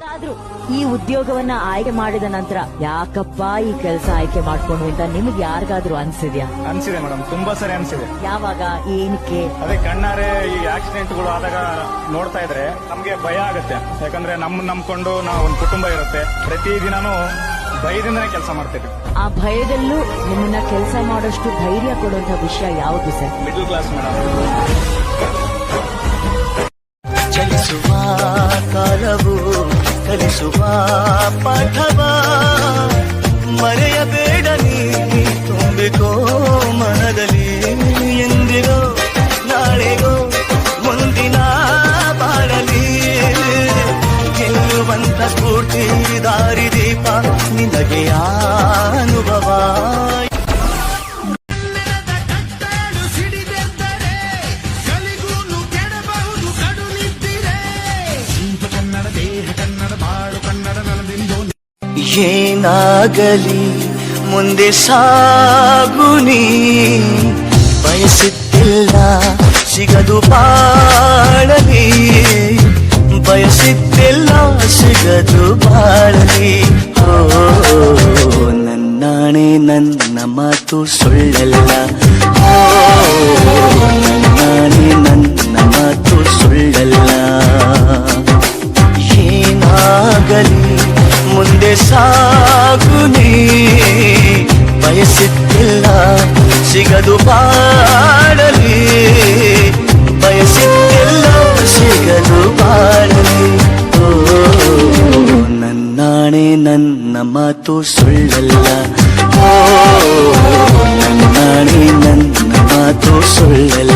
ಆದ್ರೂ ಈ ಉದ್ಯೋಗವನ್ನ ಆಯ್ಕೆ ಮಾಡಿದ ನಂತರ ಯಾಕಪ್ಪ ಈ ಕೆಲಸ ಆಯ್ಕೆ ಮಾಡ್ಕೊಂಡು ಅಂತ ನಿಮ್ಗೆ ಯಾರಿಗಾದ್ರೂ ಅನ್ಸಿದ್ಯಾ? ಅನ್ಸಿದೆ ಮೇಡಮ್, ತುಂಬಾ ಸರಿ ಅನ್ಸಿದೆ. ಯಾವಾಗ, ಏನಕ್ಕೆ? ಅದೇ ಕಣ್ಣಾರೆ ಈ ಆಕ್ಸಿಡೆಂಟ್ಗಳು ಆದಾಗ ನೋಡ್ತಾ ಇದ್ರೆ ನಮ್ಗೆ ಭಯ ಆಗುತ್ತೆ. ಯಾಕಂದ್ರೆ ನಂಬ್ಕೊಂಡು ನಾವು ಒಂದು ಕುಟುಂಬ ಇರುತ್ತೆ, ಪ್ರತಿದಿನಾನು ಭಯದಿಂದನೇ ಕೆಲಸ ಮಾಡ್ತೇವೆ. ಆ ಭಯದಲ್ಲೂ ನಿಮ್ಮನ್ನ ಕೆಲಸ ಮಾಡೋಷ್ಟು ಧೈರ್ಯ ಕೊಡುವಂತ ವಿಷಯ ಯಾವುದು ಸರ್? Middle class madam. ಚಲಿಸುವ ಕಾಲವು ಕಲಿಸುವ ಪಾಠವ ಮರೆಯಬೇಡ ನೀ, ತುಂಬಿಕೋ ಮನದಲ್ಲಿ ಎಂದಿರೋ ನಾಳೆಗೋ ಮುಂದಿನ ಬಾಳಲಿ ಗೆಲ್ಲುವಂತ ಸ್ಫೂರ್ತಿ ದಾರಿದೀಪ ನಿನಗೆ ಅನುಭವ. ಏನಾಗಲಿ ಮುಂದೆ ಸಾಗುನಿ, ಬಯಸಿದ್ದಿಲ್ಲ ಸಿಗದು ಬಾಳಲಿ, ಬಯಸಿದ್ದಿಲ್ಲ ಸಿಗದು ಬಾಳಲಿ. ಓ ನನ್ನಾಣೆ ನನ್ನ ಮಾತು ಸುಳ್ಳಲ್ಲ, ಓ ನನ್ನಾಣೆ ನನ್ನ ಮಾತು ಸುಳ್ಳಲ್ಲ. ಏನಾಗಲಿ ಮುಂದೆ ಸಾಗುನಿ, ಬಯಸಿದ್ದಿಲ್ಲ ಸಿಗದು ಬಾಳಲಿ, ಬಯಸಿದ್ದಿಲ್ಲ ಸಿಗದು ಬಾಳಲಿ. ಓ ನನ್ನಾಣೆ ನನ್ನ ಮಾತು ಸುಳ್ಳಲ್ಲ, ಓ ನನ್ನಾಣೆ ನನ್ನ ಮಾತು ಸುಳ್ಳಲ್ಲ.